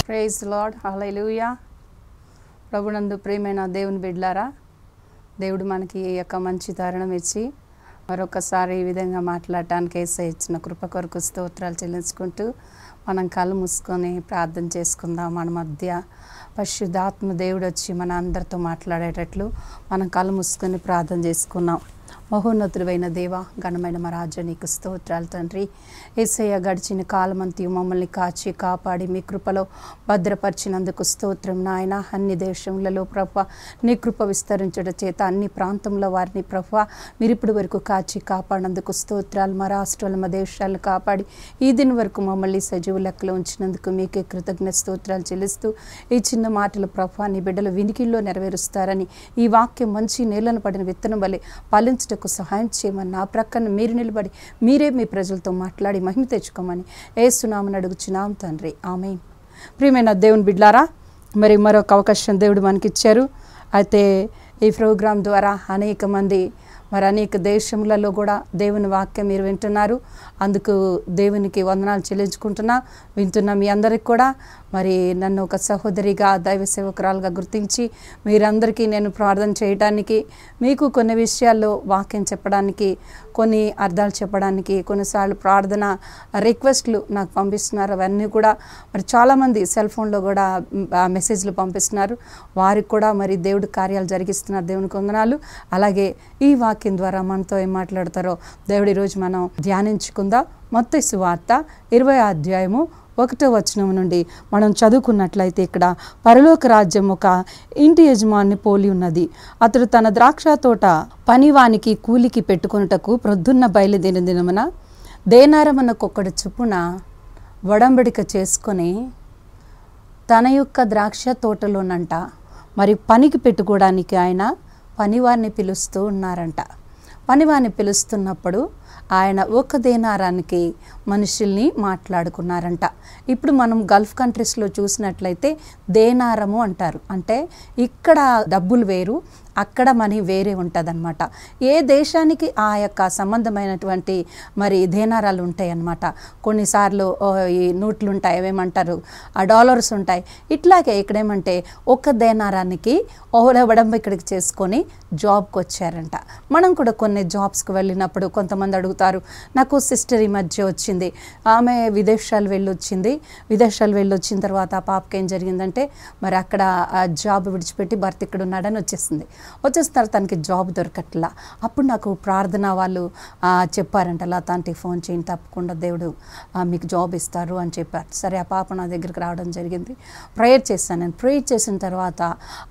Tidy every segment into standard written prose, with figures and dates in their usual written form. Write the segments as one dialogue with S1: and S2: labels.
S1: Praise lord, హల్లెలూయా. ప్రభునందు ప్రియమైన దేవుని బిడ్డలారా, దేవుడు మనకి ఈ యొక్క మంచి తరుణం ఇచ్చి మరొకసారి ఈ విధంగా మాట్లాడటానికి యేసయ్య ఇచ్చిన కృప కొరకు స్తోత్రాలు చెల్లించుకుంటూ మనం కళ్ళు మూసుకొని ప్రార్థన చేసుకుందాం. మన మధ్య పరిశుద్ధాత్మ దేవుడు వచ్చి మన అందరితో మాట్లాడేటట్లు మనం కళ్ళు మూసుకొని ప్రార్థన చేసుకున్నాం. మహోన్నతుడైన దేవ, ఘనమైన మా రాజా, నీకు స్తోత్రాలు తండ్రి. యేసయ్య గడిచిన కాలమంతయు మమ్మల్ని కాచి కాపాడి మీ కృపలో భద్రపరిచినందుకు స్తోత్రం నాయన. అన్ని దేశములలో ప్రభా నీ కృప విస్తరించడం చేత అన్ని ప్రాంతంలో వారిని ప్రభా మీరు ఇప్పటి వరకు కాచి కాపాడినందుకు స్తోత్రాలు. మా రాష్ట్రాలు మా దేశాలను కాపాడి ఈ దిన వరకు మమ్మల్ని సజీవ లెక్కలో ఉంచినందుకు మీకే కృతజ్ఞ స్తోత్రాలు చెల్లిస్తూ ఈ చిన్న మాటలు ప్రభా నీ బిడ్డలు వినికిల్లో నెరవేరుస్తారని, ఈ వాక్యం మంచి నేలను పడిన విత్తనం వలె ఫలించటకు సహాయం చేయమని నా ప్రక్కన మీరు నిలబడి మీరే మీ ప్రజలతో మాట్లాడి మహిమ తెచ్చుకోమని యేసునామమున అడుగుచున్నాం తండ్రి, ఆమేన్. ప్రియమైన దేవుని బిడ్డలారా, మరి మరొక అవకాశం దేవుడు మనకిచ్చారు. అయితే ఈ ప్రోగ్రాం ద్వారా అనేక మంది అనేక దేశములలో కూడా దేవుని వాక్యం మీరు వింటున్నారు. అందుకు దేవునికి వందనాలు చెల్లించుకుంటున్నా. వింటున్న మీ అందరికి కూడా మరి నన్ను ఒక సహోదరిగా దైవ సేవకురాలుగా గుర్తించి మీరందరికీ నేను ప్రార్థన చేయడానికి, మీకు కొన్ని విషయాల్లో వాక్యం చెప్పడానికి, కొన్ని అర్థాలు చెప్పడానికి, కొన్నిసార్లు ప్రార్థన రిక్వెస్ట్లు నాకు పంపిస్తున్నారు. అవన్నీ కూడా మరి చాలామంది సెల్ ఫోన్లో కూడా మెసేజ్లు పంపిస్తున్నారు. వారికి కూడా మరి దేవుడి కార్యాలు జరిగిస్తున్నారు. దేవునికి వందనాలు. అలాగే ఈ వాక్యం ద్వారా మనతో ఏం మాట్లాడతారో దేవుడు ఈరోజు మనం ధ్యానించుకుందాం. మత్తయి సువార్త 20వ అధ్యాయము 1వ వచనం నుండి మనం చదువుకున్నట్లయితే, ఇక్కడ పరలోక రాజ్యం ఒక ఇంటి యజమాని పోలి ఉన్నది. అతడు తన ద్రాక్ష తోట పనివానికి కూలికి పెట్టుకొనుటకు ప్రొద్దున్న బయలుదేరిన దినమున దేనారమునకొక్కడు చొప్పున ఒడంబడిక చేసుకొని తన యొక్క ద్రాక్ష తోటలోనంట మరి పనికి పెట్టుకోవడానికి ఆయన పనివారిని పిలుస్తూ ఉన్నారంట. పనివారిని పిలుస్తున్నప్పుడు ఆయన ఒక దేనారానికి మనుషుల్ని మాట్లాడుకున్నారంట. ఇప్పుడు మనం గల్ఫ్ కంట్రీస్లో చూసినట్లయితే దేనారము అంటారు. అంటే ఇక్కడ డబ్బులు వేరు, అక్కడ మనీ వేరే ఉంటుంది అనమాట. ఏ దేశానికి ఆ యొక్క సంబంధమైనటువంటి మరి దేనారాలు ఉంటాయి అన్నమాట. కొన్నిసార్లు ఈ నోట్లు ఉంటాయి, ఏమేమంటారు డాలర్స్ ఉంటాయి. ఇట్లాగే ఇక్కడేమంటే ఒక దేనారానికి ఒడంబడిక చేసుకొని జాబ్కి వచ్చారంట. మనం కూడా కొన్ని జాబ్స్కి వెళ్ళినప్పుడు కొంతమంది అడుగుతారు, నాకు సిస్టర్ ఈ మధ్య వచ్చింది, ఆమె విదేశాలు వెళ్ళొచ్చింది. విదేశాలు వెళ్ళొచ్చిన తర్వాత ఆ పాపకి ఏం జరిగిందంటే మరి అక్కడ జాబ్ విడిచిపెట్టి భర్త ఇక్కడ ఉన్నాడని వచ్చేసింది. వచ్చేస్తారు, తనకి జాబ్ దొరకట్లా. అప్పుడు నాకు ప్రార్థన వాళ్ళు చెప్పారంట, లతాంటి ఫోన్ చేయండి, తప్పకుండా దేవుడు మీకు జాబ్ ఇస్తారు అని చెప్పారు. సరే, ఆ పాప నా దగ్గరికి రావడం జరిగింది. ప్రేయర్ చేశాను. నేను ప్రేయర్ చేసిన తర్వాత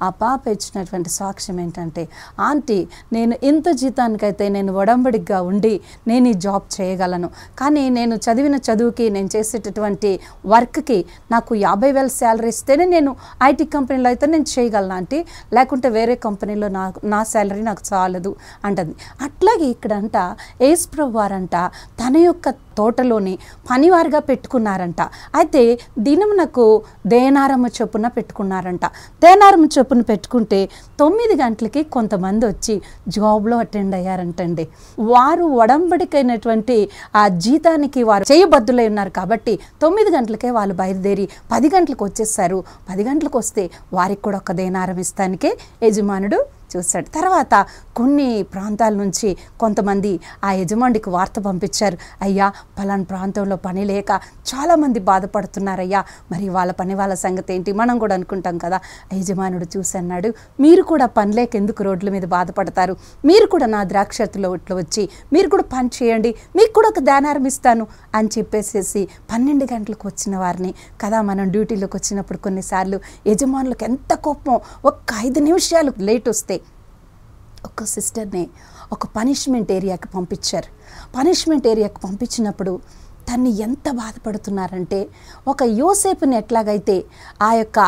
S1: ఆ పాప ఇచ్చినటువంటి సాక్ష్యం ఏంటంటే, ఆంటీ నేను ఇంత జీతానికైతే నేను ఒడంబడిగా ఉండి నేను ఈ జాబ్ చేయగలను, కానీ నేను చదివిన చదువుకి నేను చేసేటటువంటి వర్క్కి నాకు 50,000 శాలరీ ఇస్తేనే నేను ఐటీ కంపెనీలో అయితే నేను చేయగలను ఆంటీ, లేకుంటే వేరే కంపెనీలో నా శాలరీ నాకు చాలదు అంటుంది. అట్లాగే ఇక్కడంట యేసుప్రభు వారంట తన యొక్క తోటలోని పనివారిగా పెట్టుకున్నారంట. అయితే దినమునకు దేనారము చొప్పున పెట్టుకున్నారంట. దేనారము చొప్పున పెట్టుకుంటే 9 గంటలకి కొంతమంది వచ్చి జాబ్లో అటెండ్ అయ్యారంటండి. వారు ఒడంబడికైనటువంటి ఆ జీతానికి వారు చేయబద్దులై ఉన్నారు కాబట్టి 9 గంటలకే వాళ్ళు బయలుదేరి 10 గంటలకు వచ్చేసారు. 10 గంటలకు వస్తే వారికి కూడా ఒక దేనారం ఇస్తానికే యజమానుడు చూశాడు. తర్వాత కొన్ని ప్రాంతాల నుంచి కొంతమంది ఆ యజమానికి వార్త పంపించారు, అయ్యా పలానా ప్రాంతంలో పని లేక చాలామంది బాధపడుతున్నారయ్యా, మరి వాళ్ళ సంగతి ఏంటి? మనం కూడా అనుకుంటాం కదా. యజమానుడు చూసన్నాడు, మీరు కూడా పని లేక ఎందుకు రోడ్ల మీద బాధపడతారు? మీరు కూడా నా ద్రాక్షలో ఇట్లా వచ్చి మీరు కూడా పని చేయండి, మీకు కూడా ఒక దేనారం ఇస్తాను అని చెప్పేసేసి 12 గంటలకు వచ్చిన వారిని కదా, మనం డ్యూటీలోకి వచ్చినప్పుడు కొన్నిసార్లు యజమానులకు ఎంత కోపం, ఒక్క 5 నిమిషాలు లేట్ వస్తే ఒక సిస్టర్ని ఒక పనిష్మెంట్ ఏరియాకి పంపించారు. పనిష్మెంట్ ఏరియాకి పంపించినప్పుడు తన్ని ఎంత బాధపడుతున్నారంటే, ఒక యోసేపుని ఎట్లాగైతే ఆ యొక్క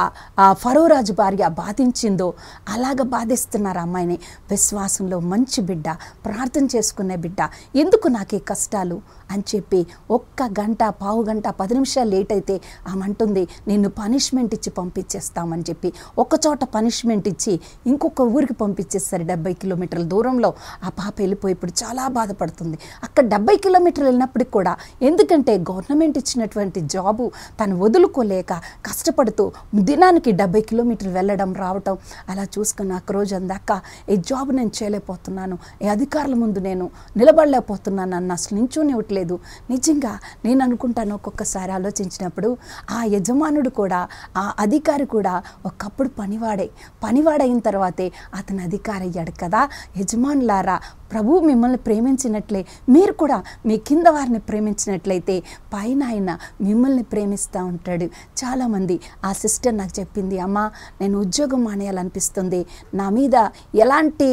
S1: ఫరోరాజు భార్య బాధించిందో అలాగ బాధిస్తున్నారు అమ్మాయిని. విశ్వాసంలో మంచి బిడ్డ, ప్రార్థన చేసుకునే బిడ్డ, ఎందుకు నాకు ఈ కష్టాలు అని చెప్పి 1 గంట, పావు గంట, 10 నిమిషాలు లేట్ అయితే ఆమె అంటుంది, నిన్ను పనిష్మెంట్ ఇచ్చి పంపించేస్తామని చెప్పి ఒక చోట పనిష్మెంట్ ఇచ్చి ఇంకొక ఊరికి పంపించేస్తారు. 70 కిలోమీటర్ల దూరంలో ఆ పాప వెళ్ళిపోయి ఇప్పుడు చాలా బాధపడుతుంది. అక్కడ 70 కిలోమీటర్లు వెళ్ళినప్పటికి కూడా ఎందుకు ఎందుకంటే గవర్నమెంట్ ఇచ్చినటువంటి జాబు తను వదులుకోలేక కష్టపడుతూ దినానికి 70 కిలోమీటర్లు వెళ్ళడం రావటం అలా చూసుకుని నాకు రోజు అందాక ఈ జాబ్ నేను చేయలేకపోతున్నాను, ఈ అధికారుల ముందు నేను నిలబడలేకపోతున్నాను, నన్ను అసలు నించోనివ్వట్లేదు. నిజంగా నేను అనుకుంటాను, ఒక్కొక్కసారి ఆలోచించినప్పుడు ఆ యజమానుడు కూడా ఆ అధికారి కూడా ఒకప్పుడు పనివాడైన తర్వాతే అతను అధికారి అయ్యాడు కదా. యజమానులారా, ప్రభువు మిమ్మల్ని ప్రేమించినట్లే మీరు కూడా మీ కింద వారిని ప్రేమించినట్లయితే పైన ఆయన మిమ్మల్ని ప్రేమిస్తూ ఉంటాడు. చాలామంది ఆ సిస్టర్ నాకు చెప్పింది, అమ్మ నేను ఉద్యోగం మానేయాలనిపిస్తుంది, నా మీద ఎలాంటి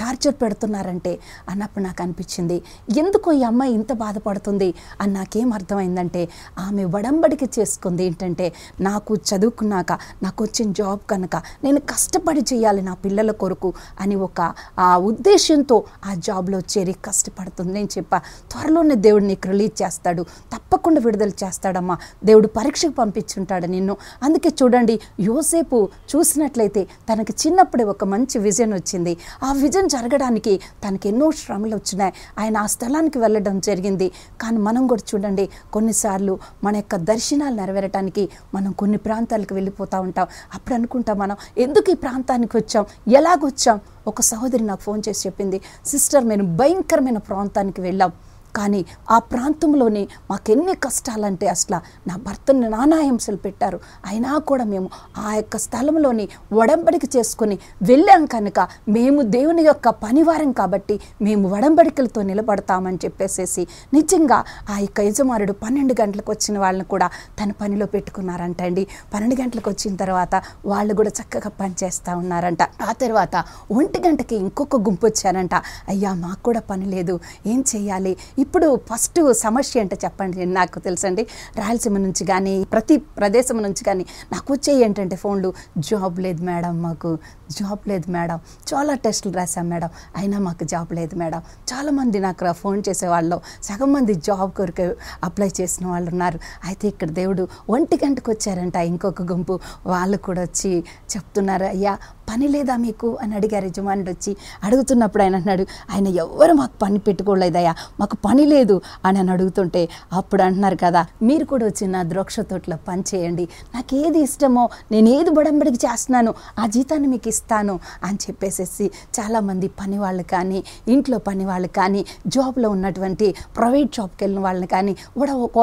S1: టార్చర్ పెడుతున్నారంటే అన్నప్పుడు నాకు అనిపించింది, ఎందుకో ఈ అమ్మాయి ఇంత బాధపడుతుంది అని నాకేం అర్థమైందంటే ఆమె వడంబడికి చేసుకుంది ఏంటంటే, నాకు చదువుకున్నాక నాకు వచ్చిన జాబ్ కనుక నేను కష్టపడి చేయాలి నా పిల్లల కొరకు అని ఒక ఆ ఉద్దేశంతో ఆ జాబ్లో చేరి కష్టపడుతుంది. నేను చెప్పా, త్వరలోనే దేవుడు నీకు రిలీజ్ చేస్తాడు, తప్పకుండా విడుదల చేస్తాడమ్మా, దేవుడు పరీక్షకు పంపించుంటాడు నిన్ను. అందుకే చూడండి, యోసేపు చూసినట్లయితే తనకి చిన్నప్పుడే ఒక మంచి విజన్ వచ్చింది. ఆ విజన్ జరగడానికి తనకి ఎన్నో శ్రమలు వచ్చినాయి. ఆయన ఆ స్థలానికి వెళ్ళడం జరిగింది. కానీ మనం కూడా చూడండి, కొన్నిసార్లు మన యొక్క దర్శనాలు నెరవేరటానికి మనం కొన్ని ప్రాంతాలకు వెళ్ళిపోతూ ఉంటాం. అప్పుడు అనుకుంటాం, మనం ఎందుకు ఈ ప్రాంతానికి వచ్చాం, ఎలాగొచ్చాం. ఒక సహోదరి నాకు ఫోన్ చేసి చెప్పింది, సిస్టర్ మేము భయంకరమైన ప్రాంతానికి వెళ్ళాం, కానీ ఆ ప్రాంతంలోని మాకెన్ని కష్టాలంటే అసలు నా భర్తని నానా హింసలు పెట్టారు, అయినా కూడా మేము ఆ యొక్క స్థలంలోని ఒడంబడిక చేసుకొని వెళ్ళాం కనుక మేము దేవుని యొక్క పనివారం కాబట్టి మేము ఒడంబడికలతో నిలబడతామని చెప్పేసేసి నిజంగా ఆ యొక్క యజమానుడు 12 గంటలకు వచ్చిన వాళ్ళని కూడా తన పనిలో పెట్టుకున్నారంట అండి. 12 గంటలకు వచ్చిన తర్వాత వాళ్ళు కూడా చక్కగా పనిచేస్తూ ఉన్నారంట. ఆ తర్వాత 1 గంటకి ఇంకొక గుంపు వచ్చారంట. అయ్యా మాకు కూడా పని లేదు, ఏం చేయాలి? ఇప్పుడు ఫస్ట్ సమస్య ఏంటో చెప్పండి. నాకు తెలుసండి, రాయలసీమ నుంచి కానీ ప్రతి ప్రదేశం నుంచి కానీ నాకు వచ్చేవి ఏంటంటే ఫోన్లు, జాబ్ లేదు మేడం, మాకు జాబ్ లేదు మేడం, చాలా టెస్టులు రాశాం మేడం, అయినా మాకు జాబ్ లేదు మేడం. చాలామంది నాకు ఫోన్ చేసేవాళ్ళు సగం మంది జాబ్ కొరకు అప్లై చేసిన వాళ్ళు ఉన్నారు. అయితే ఇక్కడ దేవుడు 1 గంటకు వచ్చారంట ఇంకొక గుంపు, వాళ్ళు కూడా వచ్చి చెప్తున్నారు, అయ్యా పని లేదా మీకు అని అడిగారు. యజమానుడు వచ్చి అడుగుతున్నప్పుడు ఆయన అన్నాడు, ఆయన ఎవరు మాకు పని పెట్టుకోలేదయ్యా, మాకు పని లేదు అని అడుగుతుంటే అప్పుడు అంటున్నారు కదా, మీరు కూడా వచ్చి నా ద్రాక్ష తోటలో పని చేయండి, నాకు ఏది ఇష్టమో నేను ఏది బడంబడికి చేస్తున్నానో ఆ జీతాన్ని మీకు ఇస్తాను అని చెప్పేసేసి చాలామంది పని వాళ్ళు కానీ ఇంట్లో పని వాళ్ళు కానీ జాబ్లో ఉన్నటువంటి ప్రైవేట్ జాబ్కి వెళ్ళిన వాళ్ళని కానీ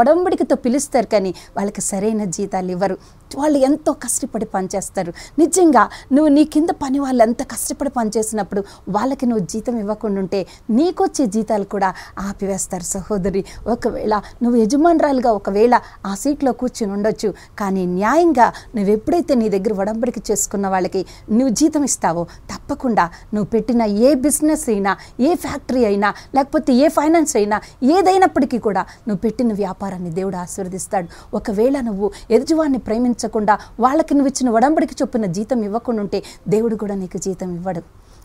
S1: ఒడంబడికతో పిలుస్తారు, కానీ వాళ్ళకి సరైన జీతాలు ఇవ్వరు. వాళ్ళు ఎంతో కష్టపడి పనిచేస్తారు. నిజంగా నువ్వు నీ కింద పని వాళ్ళు ఎంత కష్టపడి పనిచేసినప్పుడు వాళ్ళకి నువ్వు జీతం ఇవ్వకుండా ఉంటే నీకొచ్చే జీతాలు కూడా ఆపివేస్తారు. సహోదరి, ఒకవేళ నువ్వు యజమానురాలుగా ఒకవేళ ఆ సీట్లో కూర్చుని ఉండొచ్చు, కానీ న్యాయంగా నువ్వు ఎప్పుడైతే నీ దగ్గర ఒడంబడిక చేసుకున్న వాళ్ళకి నువ్వు జీతం ఇస్తావో తప్పకుండా నువ్వు పెట్టిన ఏ బిజినెస్ అయినా, ఏ ఫ్యాక్టరీ అయినా, లేకపోతే ఏ ఫైనాన్స్ అయినా, ఏదైనప్పటికీ కూడా నువ్వు పెట్టిన వ్యాపారాన్ని దేవుడు ఆశీర్వదిస్తాడు. ఒకవేళ నువ్వు ఎదుటివాడిని ప్రేమించకుండా వాళ్ళకి నువ్వు ఇచ్చిన ఒడంబడికి చొప్పున జీతం ఇవ్వకుండా ఉంటే దేవుడు కూడా నీకు జీతం ఇవ్వడు.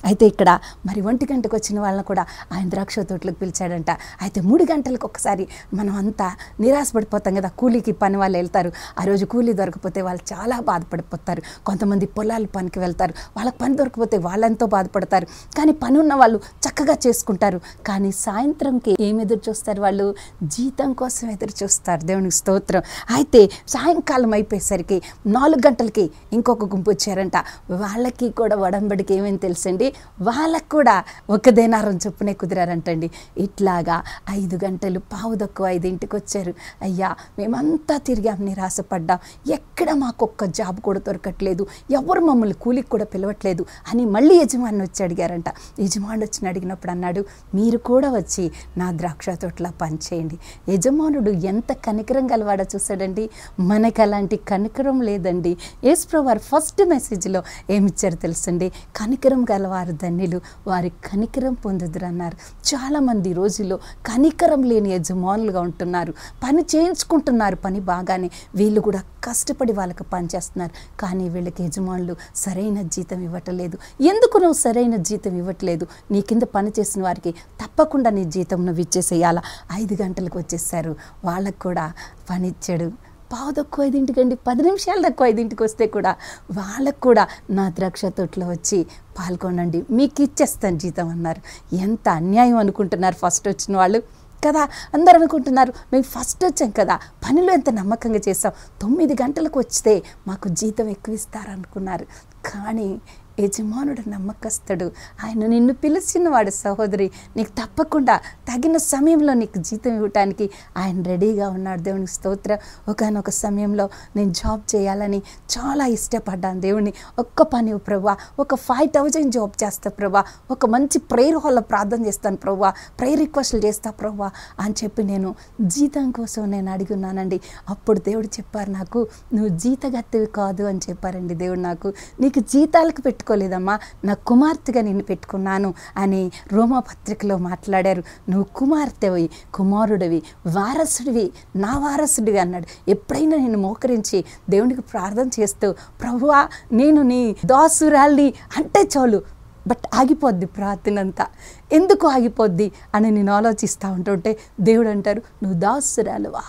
S1: అయితే ఇక్కడ మరి 1 గంటకు వచ్చిన వాళ్ళని కూడా ఆయన ద్రాక్ష తోటలకు పిలిచాడంట. అయితే 3 గంటలకు ఒకసారి మనం అంతా నిరాశపడిపోతాం కదా, కూలీకి పని వాళ్ళు వెళ్తారు, ఆ రోజు కూలీ దొరకపోతే వాళ్ళు చాలా బాధపడిపోతారు. కొంతమంది పొలాల పనికి వెళ్తారు, వాళ్ళకి పని దొరకపోతే వాళ్ళెంతో బాధపడతారు. కానీ పని ఉన్న వాళ్ళు చక్కగా చేసుకుంటారు. కానీ సాయంత్రంకి ఏమి ఎదురు చూస్తారు? వాళ్ళు జీతం కోసం ఎదురు చూస్తారు. దేవునికి స్తోత్రం. అయితే సాయంకాలం అయిపోయేసరికి 4 గంటలకి ఇంకొక గుంపు వచ్చారంట. వాళ్ళకి కూడా ఒడంబడికి ఏమేమి తెలుసండి, వాళ్ళకు కూడా 1 దేనారం చొప్పునే కుదిరారంటండి. ఇట్లాగా 5 గంటలు పావు తక్కువ 5ంటికి వచ్చారు. అయ్యా మేమంతా తిరిగాం, నిరాశపడ్డాం, ఎక్కడ మాకు ఒక్క జాబ్ కూడా దొరకట్లేదు, ఎవరు మమ్మల్ని కూలికి కూడా పిలవట్లేదు అని మళ్ళీ యజమాని వచ్చి అడిగారంట. యజమాని వచ్చి అడిగినప్పుడు అన్నాడు, మీరు కూడా వచ్చి నా ద్రాక్ష తోటలో పనిచేయండి. యజమానుడు ఎంత కనికరం గలవాడో చూసాడండి. మనకు అలాంటి కనికరం లేదండి. యేసుప్రభువు వారు ఫస్ట్ మెసేజ్లో ఏమిచ్చారు తెలుసండి, కనికరం గలవారు ధన్యులు, వారి కనికరం పొందుదురు అన్నారు. చాలామంది రోజుల్లో కనికరం లేని యజమానులుగా ఉంటున్నారు. పని చేయించుకుంటున్నారు, పని బాగానే, వీళ్ళు కూడా కష్టపడి వాళ్ళకి పని చేస్తున్నారు, కానీ వీళ్ళకి యజమానులు సరైన జీతం ఇవ్వట్లేదు. ఎందుకు నువ్వు సరైన జీతం ఇవ్వట్లేదు? నీ కింద పని చేసిన వారికి తప్పకుండా నీ జీతం నువ్వు ఇచ్చేసేయాలా. 5 గంటలకు వచ్చేసారు, వాళ్ళకు కూడా పని ఇచ్చాడు. పావు తక్కువ 5ంటికండి, 10 నిమిషాలు తక్కువ 5ంటికి వస్తే కూడా వాళ్ళకు కూడా నా ద్రాక్ష తోటలో వచ్చి పాల్గొనండి, మీకు ఇచ్చేస్తాను జీతం అన్నారు. ఎంత అన్యాయం అనుకుంటున్నారు ఫస్ట్ వచ్చిన వాళ్ళు. కదా అందరూ అనుకుంటున్నారు మేము ఫస్ట్ వచ్చాం కదా, పనిలో ఎంత నమ్మకంగా చేస్తాం, 9 గంటలకు వస్తే మాకు జీతం ఎక్కువ ఇస్తారనుకున్నారు. కానీ యజమానుడు నమ్మకస్తుడు, ఆయన నిన్ను పిలిచినవాడు సహోదరి, నీకు తప్పకుండా తగిన సమయంలో నీకు జీతం ఇవ్వటానికి ఆయన రెడీగా ఉన్నాడు. దేవునికి స్తోత్రం. ఒకనొక సమయంలో నేను జాబ్ చేయాలని చాలా ఇష్టపడ్డాను. దేవుని ఒక్క పని ప్రభువా, ఒక 5,000 జాబ్ చేస్తా ప్రభువా, ఒక మంచి ప్రేయర్ హాల్లో ప్రార్థన చేస్తాను ప్రభువా, ప్రేయర్ రిక్వెస్ట్లు చేస్తా ప్రభువా అని చెప్పి నేను జీతం కోసం నేను అడిగిన్నానండి. అప్పుడు దేవుడు చెప్పారు నాకు, నువ్వు జీతగత్తెవి కాదు అని చెప్పారండి దేవుడు నాకు. నీకు జీతాలకు పెట్టుకోలేదమ్మా, నా కుమార్తెగా నిన్ను పెట్టుకున్నాను అని రోమాపత్రికలో మాట్లాడారు. నువ్వు కుమార్తెవి, కుమారుడివి, వారసుడివి, నా వారసుడివి అన్నాడు. ఎప్పుడైనా నేను మోకరించి దేవునికి ప్రార్థన చేస్తూ ప్రభువా నేను నీ దాసురాల్ని అంటే చాలు, బట్ ఆగిపోద్ది ప్రార్థనంతా. ఎందుకు ఆగిపోద్ది అని నేను ఆలోచిస్తూ ఉంటుంటే దేవుడు అంటారు, నువ్వు దాసురాలువా,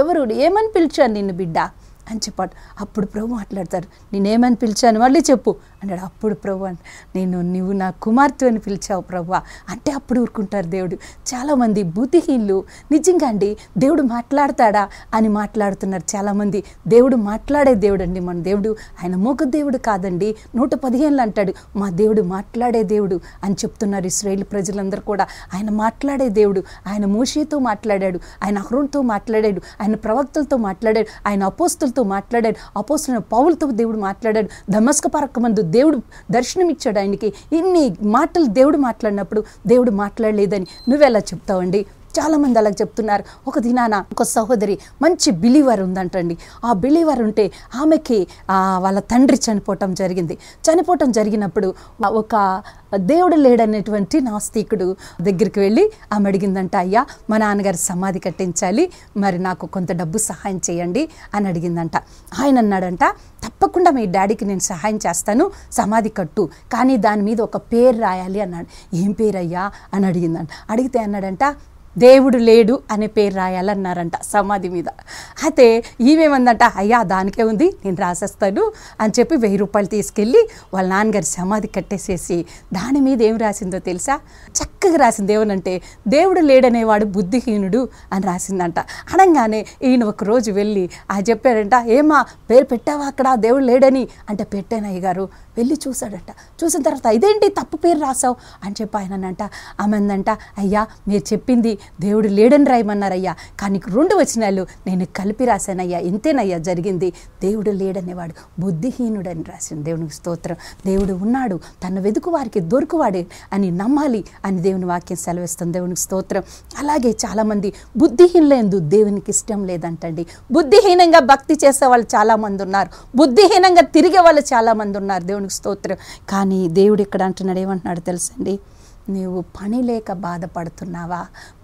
S1: ఎవరు ఏమని పిలిచాను నిన్ను బిడ్డ అని చెప్పాడు. అప్పుడు ప్రభు మాట్లాడతారు, నేనేమని పిలిచాను మళ్ళీ చెప్పు అన్నాడు. అప్పుడు ప్రభు నువ్వు నా కుమార్తె అని పిలిచావు ప్రభు అంటే అప్పుడు ఊరుకుంటారు దేవుడు. చాలామంది బుద్ధిహీనులు నిజంగా అండి దేవుడు మాట్లాడతాడా అని మాట్లాడుతున్నారు చాలామంది. దేవుడు మాట్లాడే దేవుడు అండి మన దేవుడు, ఆయన మూగ దేవుడు కాదండి. 115 అంటాడు మా దేవుడు మాట్లాడే దేవుడు అని చెప్తున్నారు ఇశ్రాయేలు ప్రజలందరూ కూడా. ఆయన మాట్లాడే దేవుడు, ఆయన మోషేతో మాట్లాడాడు, ఆయన అహరోనుతో మాట్లాడాడు, ఆయన ప్రవక్తలతో మాట్లాడాడు, ఆయన అపోస్తులతో మాట్లాడాడు, అపోస్తులైన పౌలుతో దేవుడు మాట్లాడాడు. దమస్క పరకమందు దేవుడు దర్శనమిచ్చాడు ఆయనకి. ఇన్ని మాటలు దేవుడు మాట్లాడినప్పుడు దేవుడు మాట్లాడలేదని నువ్వెలా చెప్తావండి? చాలామంది అలా చెప్తున్నారు. ఒక దినాన ఒక సహోదరి మంచి బిలీవర్ ఉందంటండి. ఆ బిలీవర్ ఉంటే ఆమెకి వాళ్ళ తండ్రి చనిపోవటం జరిగినప్పుడు ఒక దేవుడు లేడనేటువంటి నాస్తికుడు దగ్గరికి వెళ్ళి ఆమె అడిగిందంట, అయ్యా మా నాన్నగారు సమాధి కట్టించాలి, మరి నాకు కొంత డబ్బు సహాయం చేయండి అని అడిగిందంట. ఆయన అన్నాడంట, తప్పకుండా మీ డాడీకి నేను సహాయం చేస్తాను, సమాధి కట్టు, కానీ దాని మీద ఒక పేరు రాయాలి అన్నాడు. ఏం పేరయ్యా అని అడిగిందంట. అడిగితే అన్నాడంట, దేవుడు లేడు అనే పేరు రాయాలన్నారంట సమాధి మీద. అయితే ఈమెమందంట, అయ్యా దానికే ఉంది నేను రాసేస్తాను అని చెప్పి 1000 రూపాయలు తీసుకెళ్ళి వాళ్ళ నాన్నగారి సమాధి కట్టేసేసి దాని మీద ఏం రాసిందో తెలుసా? చక్కగా రాసింది. ఏమనంటే దేవుడు లేడనేవాడు బుద్ధిహీనుడు అని రాసిందంట. అనగానే ఈయన ఒకరోజు వెళ్ళి చెప్పాడంట, ఏమా పేరు పెట్టావా అక్కడ దేవుడు లేడని అంటే, పెట్టాను అయ్యగారు. వెళ్ళి చూశాడట. చూసిన తర్వాత ఇదేంటి తప్పు పేరు రాసావు అని చెప్పి ఆయనంట. ఆమెందంట, అయ్యా మీరు చెప్పింది దేవుడు లేడని రాయమన్నారయ్యా, కానీ 2 వచనాలు నేను కలిపి రాశానయ్యా, ఇంతేనయ్యా జరిగింది. దేవుడు లేడనేవాడు బుద్ధిహీనుడని రాసింది. దేవునికి స్తోత్రం. దేవుడు ఉన్నాడు, తన వెతుకు వారికి దొరుకువాడే అని నమ్మాలి అని దేవుని వాక్యం సెలవిస్తుంది. దేవునికి స్తోత్రం. అలాగే చాలామంది బుద్ధిహీనులందు దేవునికి ఇష్టం లేదంటండి. బుద్ధిహీనంగా భక్తి చేసే వాళ్ళు చాలామంది ఉన్నారు, బుద్ధిహీనంగా తిరిగే వాళ్ళు చాలామంది ఉన్నారు. దేవునికి స్తోత్రం. కానీ దేవుడు ఇక్కడ అంటున్నాడు, ఏమంటున్నాడు తెలుసండి? నీవు పని లేక బాధపడుతున్నావా?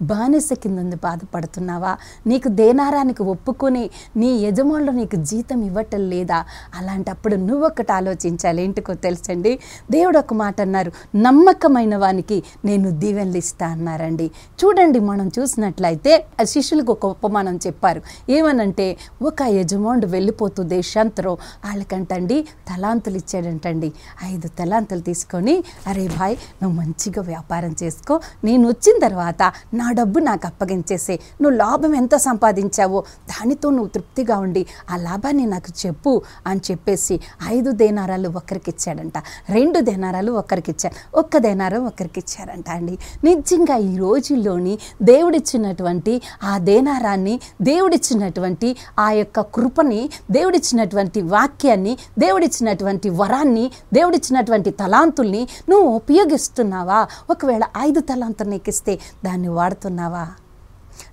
S1: బానిస కింద బాధపడుతున్నావా? నీకు దేనారానికి ఒప్పుకొని నీ యజమానులు నీకు జీతం ఇవ్వటం లేదా? అలాంటప్పుడు నువ్వొకటి ఆలోచించాలి. ఏంటికో తెలుసండి, దేవుడు ఒక మాట అన్నారు, నమ్మకమైన వానికి నేను దీవెనలు ఇస్తా అన్నారండి. చూడండి, మనం చూసినట్లయితే శిష్యులకు ఒక ఉపమానం చెప్పారు. ఏమనంటే, ఒక యజమానుడు వెళ్ళిపోతూ దేశాంతరం వాళ్ళకంటండి తలాంతులు ఇచ్చాడంటండి. 5 తలాంతులు తీసుకొని, అరే భాయ్ నువ్వు మంచిగా వ్యాపారం చేసుకో, నేను వచ్చిన తర్వాత నా డబ్బు నాకు అప్పగించేసే, నువ్వు లాభం ఎంత సంపాదించావో దానితో నువ్వు తృప్తిగా ఉండి ఆ లాభాన్ని నాకు చెప్పు అని చెప్పేసి 5 దేనారాలు ఒకరికి ఇచ్చాడంట, 2 దేనారాలు ఒకరికి ఇచ్చారు, 1 దేనారం ఒకరికి ఇచ్చారంట అండి. నిజంగా ఈ రోజుల్లోని దేవుడిచ్చినటువంటి ఆ దేనారాన్ని, దేవుడిచ్చినటువంటి ఆ యొక్క కృపని, దేవుడిచ్చినటువంటి వాక్యాన్ని, దేవుడిచ్చినటువంటి వరాన్ని, దేవుడిచ్చినటువంటి తలాంతుల్ని నువ్వు ఉపయోగిస్తున్నావా? ఒకవేళ 5 తలాంతులు నీకు ఇస్తే దాన్ని వాడుతున్నావా?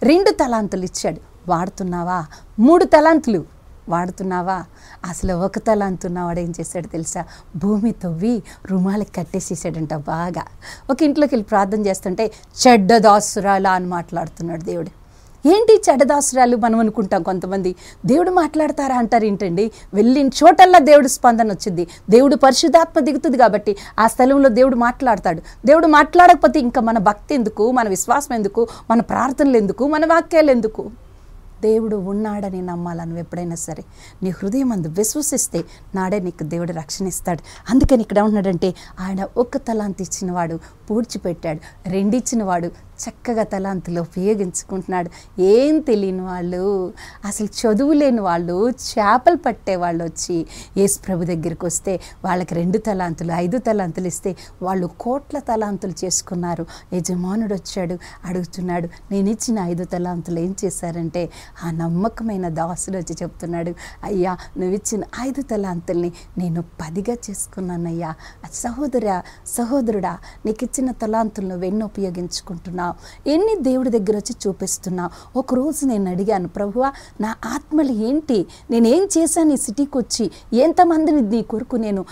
S1: 2 తలాంతులు ఇచ్చాడు, వాడుతున్నావా? 3 తలాంతులు వాడుతున్నావా? అసలు 1 తలాంతున్నవాడు ఏం చేశాడు తెలుసా? భూమి తవ్వి రుమాలకి కట్టేసేసాడంట. బాగా ఒక ఇంట్లోకి వెళ్ళి ప్రార్థన చేస్తుంటే చెడ్డ దాసురాలా అని మాట్లాడుతున్నాడు దేవుడు. ఏంటి చెడ్డదాసురాలు మనం అనుకుంటాం. కొంతమంది దేవుడు మాట్లాడతారా అంటారు. ఏంటండి, వెళ్ళిన చోటల్లా దేవుడు స్పందన వచ్చింది. దేవుడు పరిశుద్ధాత్మ దిగుతుంది కాబట్టి ఆ స్థలంలో దేవుడు మాట్లాడతాడు. దేవుడు మాట్లాడకపోతే ఇంకా మన భక్తి ఎందుకు, మన విశ్వాసం ఎందుకు, మన ప్రార్థనలు ఎందుకు, మన వాక్యాలు ఎందుకు? దేవుడు ఉన్నాడని నమ్మాలని ఎప్పుడైనా సరే నీ హృదయం అందు విశ్వసిస్తే నాడే నీకు దేవుడు రక్షణ ఇస్తాడు. అందుకని ఇక్కడ ఉన్నాడంటే, ఆయన 1 తలాంతు ఇచ్చినవాడు పూడ్చిపెట్టాడు, 2 ఇచ్చినవాడు చక్కగా తలాంతులు ఉపయోగించుకుంటున్నాడు. ఏం తెలియని వాళ్ళు, అసలు చదువు లేని వాళ్ళు, చేపలు పట్టే వాళ్ళు వచ్చి యేసు ప్రభు దగ్గరికి వస్తే వాళ్ళకి 2 తలాంతులు 5 తలాంతులు ఇస్తే వాళ్ళు కోట్ల తలాంతులు చేసుకున్నారు. యజమానుడు వచ్చాడు, అడుగుతున్నాడు, నేను ఇచ్చిన 5 తలాంతులు ఏం చేశారంటే ఆ నమ్మకమైన దాసుడు వచ్చి చెప్తున్నాడు, అయ్యా నువ్వు ఇచ్చిన 5 తలాంతుల్ని నేను 10గా చేసుకున్నానయ్యా. సహోదరుడా, నీకు ఇచ్చిన తలాంతులు నువ్వెన్ని ఉపయోగించుకుంటున్నావు, ఎన్ని దేవుడి దగ్గర వచ్చి చూపిస్తున్నావు. ఒకరోజు నేను అడిగాను, ప్రభువా నా ఆత్మలు ఏంటి, నేనేం చేశాను ఈ సిటీకి వచ్చి, ఎంతమందిని నీ కొరకు నేను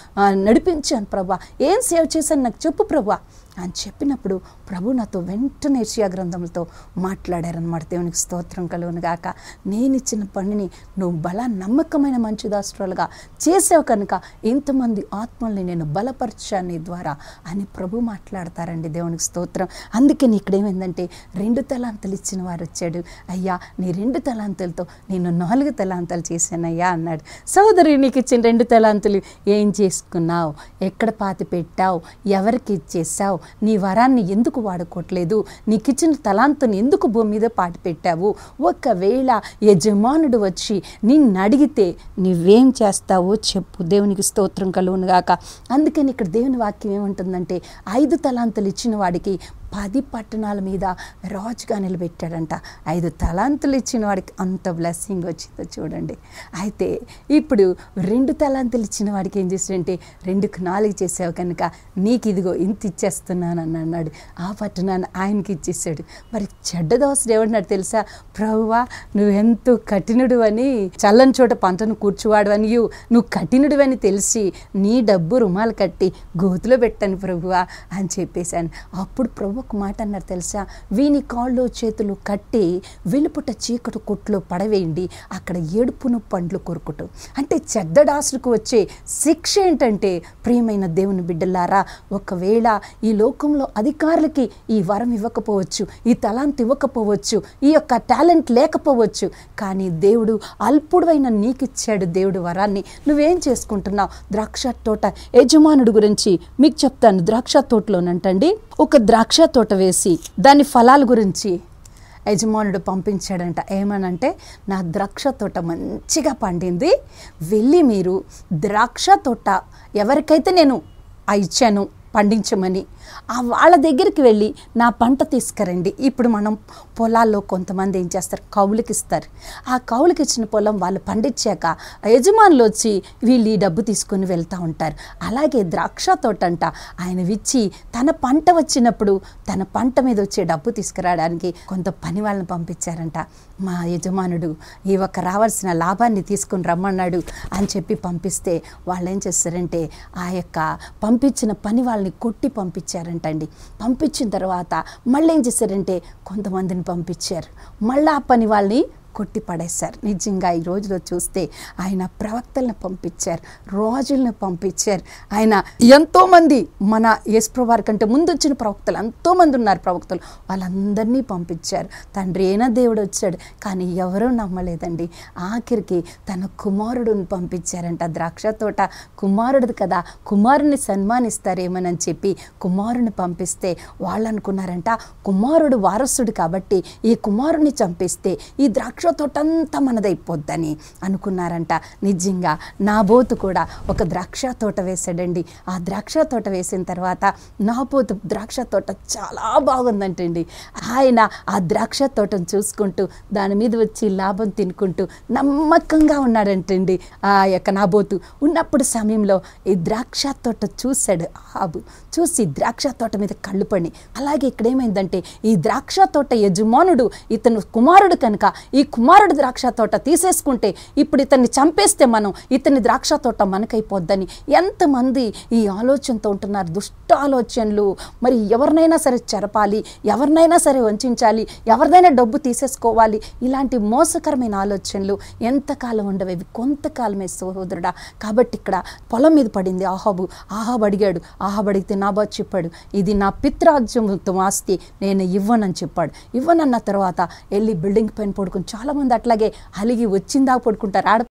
S1: నడిపించాను ప్రభువా, ఏం సేవ చేశాను నాకు చెప్పు ప్రభువా అని చెప్పినప్పుడు ప్రభు నాతో వెంటనే యెషయా గ్రంథంతో మాట్లాడారనమాట. దేవునికి స్తోత్రం కలుగును గాక. నేను ఇచ్చిన పనిని నువ్వు నమ్మకమైన మంచి దాసురాలుగా చేసావు కనుక ఇంతమంది ఆత్మల్ని నేను బలపరిచాను నీ ద్వారా అని ప్రభు మాట్లాడతారండి. దేవునికి స్తోత్రం. అందుకని ఇక్కడ ఏమైందంటే 2 తలాంతులు ఇచ్చిన వారు వచ్చాడు, అయ్యా నీ 2 తలాంతులతో నేను 4 తలాంతులు చేశానయ్యా అన్నాడు. సోదరి, నీకు ఇచ్చిన 2 తలాంతులు ఏం చేసుకున్నావు, ఎక్కడ పాతి పెట్టావు, ఎవరికి ఇచ్చేసావు, నీ వరాన్ని ఎందుకు వాడుకోవట్లేదు, నీకు ఇచ్చిన తలాంతుని ఎందుకు భూమి మీద పాటి పెట్టావు, ఒకవేళ యజమానుడు వచ్చి నిన్ను అడిగితే నువ్వేం చేస్తావో చెప్పు. దేవునికి స్తోత్రం కలుగును గాక. అందుకని ఇక్కడ దేవుని వాక్యం ఏమంటుందంటే 5 తలాంతులు ఇచ్చిన వాడికి 10 పట్టణాల మీద రాజుగా నిలబెట్టాడంట. 5 తలాంతులు ఇచ్చిన వాడికి అంత బ్లెస్సింగ్ వచ్చిందో చూడండి. అయితే ఇప్పుడు 2 తలాంతులు ఇచ్చిన వాడికి ఏం చేశాడంటే 2కు 4 చేసావు కనుక నీకు ఇదిగో ఇంత ఇచ్చేస్తున్నాను అని అన్నాడు. ఆ పట్టణాన్ని ఆయనకి ఇచ్చేసాడు. మరి చెడ్డ దోసుడు ఏమన్నాడు తెలుసా, ప్రభువా నువ్వెంతో కఠినుడు అని, చల్లని చోట పంటను కూర్చువాడు అని, నువ్వు కఠినుడు అని తెలిసి నీ డబ్బు రుమాలు కట్టి గోతులో పెట్టాను ప్రభువా అని చెప్పేశాను. అప్పుడు ప్రభు ఒక మాట అన్నారు తెలుసా, వీని కాళ్ళు చేతులు కట్టి వెలుపుట చీకటి కొట్లో పడవేయండి, అక్కడ ఏడుపును పండ్లు కొరుకుటం. అంటే చెడ్డడాసులకు వచ్చే శిక్ష ఏంటంటే, ప్రియమైన దేవుని బిడ్డలారా, ఒకవేళ ఈ లోకంలో అధికారులకి ఈ వరం ఇవ్వకపోవచ్చు, ఈ తలాంత్ ఇవ్వకపోవచ్చు, ఈ యొక్క టాలెంట్ లేకపోవచ్చు, కానీ దేవుడు అల్పుడైన నీకు ఇచ్చాడు దేవుడు వరాన్ని. నువ్వేం చేసుకుంటున్నావు? ద్రాక్ష తోట యజమానుడు గురించి మీకు చెప్తాను. ద్రాక్ష తోటలోనంటండి ఒక ద్రాక్ష తోట వేసి దాని ఫలాల గురించి యజమానుడు పంపించాడంట. ఏమనంటే, నా ద్రాక్ష తోట మంచిగా పండింది, వెళ్ళి మీరు ద్రాక్ష తోట ఎవరికైతే నేను ఇచ్చాను పండించమని వాళ్ళ దగ్గరికి వెళ్ళి నా పంట తీసుకురండి. ఇప్పుడు మనం పొలాల్లో కొంతమంది ఏం చేస్తారు, కౌలుకి ఇస్తారు. ఆ కౌలుకి ఇచ్చిన పొలం వాళ్ళు పండించాక యజమానులు వచ్చి వీళ్ళు ఈ డబ్బు తీసుకొని వెళ్తూ ఉంటారు. అలాగే ద్రాక్ష తోట అంట ఆయన విచ్చి తన పంట వచ్చినప్పుడు తన పంట మీద వచ్చే డబ్బు తీసుకురావడానికి కొంత పని వాళ్ళని పంపించారంట. మా యజమానుడు ఈ ఒక రావాల్సిన లాభాన్ని తీసుకొని రమ్మన్నాడు అని చెప్పి పంపిస్తే వాళ్ళు ఏం చేస్తారంటే ఆ యొక్క పంపించిన పని వాళ్ళని కొట్టి పంపించారంటండి. పంపించిన తర్వాత మళ్ళీ ఏం చేశారంటే కొంతమందిని పంపించారు, మళ్ళీ ఆ పని వాళ్ళని కొట్టి పడేశారు. నిజంగా ఈ రోజులో చూస్తే ఆయన ప్రవక్తలను పంపించారు, రాజులను పంపించారు. ఆయన ఎంతోమంది మన యేసు వారి కంటే ముందు వచ్చిన ప్రవక్తలు ఎంతోమంది ఉన్నారు, ప్రవక్తలు వాళ్ళందరినీ పంపించారు. తండ్రి అయిన దేవుడు వచ్చాడు, కానీ ఎవరూ నమ్మలేదండి. ఆఖరికి తన కుమారుడిని పంపించారంట. ద్రాక్ష తోట కుమారుడు కదా, కుమారుని సన్మానిస్తారేమోనని చెప్పి కుమారుని పంపిస్తే వాళ్ళు అనుకున్నారంట కుమారుడు వారసుడు కాబట్టి ఈ కుమారుని చంపిస్తే ఈ ద్రాక్ష తోటంతా మనదైపోద్దని అనుకున్నారంట. నిజంగా నాబోతు కూడా ఒక ద్రాక్ష తోట వేసాడండి. ఆ ద్రాక్ష తోట వేసిన తర్వాత నాబోతు ద్రాక్ష తోట చాలా బాగుందంటండి. ఆయన ఆ ద్రాక్ష తోటను చూసుకుంటూ దాని మీద వచ్చి లాభం తినుకుంటూ నమ్మకంగా ఉన్నాడంటండి. ఆ యొక్క నాబోతు ఉన్నప్పుడు సమయంలో ఈ ద్రాక్ష తోట చూశాడు ఆహాబు. చూసి ద్రాక్ష తోట మీద కళ్ళు పడి, అలాగే ఇక్కడ ఏమైందంటే ఈ ద్రాక్ష తోట యజమానుడు ఇతను కుమారుడు కనుక ఈ కుమారుడు ద్రాక్ష తోట తీసేసుకుంటే ఇప్పుడు ఇతన్ని చంపేస్తే మనం ఇతని ద్రాక్ష తోట మనకైపోద్దని ఎంతమంది ఈ ఆలోచనతో ఉంటున్నారు. దుష్ట ఆలోచనలు. మరి ఎవరినైనా సరే చెరపాలి, ఎవరినైనా సరే వంచాలి, ఎవరిదైనా డబ్బు తీసేసుకోవాలి, ఇలాంటి మోసకరమైన ఆలోచనలు ఎంతకాలం ఉండవు, కొంతకాలమే సహోదరుడా. కాబట్టి ఇక్కడ పొలం మీద పడింది ఆహాబు. ఆహాబు అడిగాడు. ఆహాబు అడిగితే నాబాతు చెప్పాడు, ఇది నా పిత్రాజ్యముతో ఆస్తి, నేను ఇవ్వనని చెప్పాడు. ఇవ్వనన్న తర్వాత వెళ్ళి బిల్డింగ్ పైన పడుకుని చాలామంది అట్లాగే అలిగి వచ్చిందా పడుకుంటారు.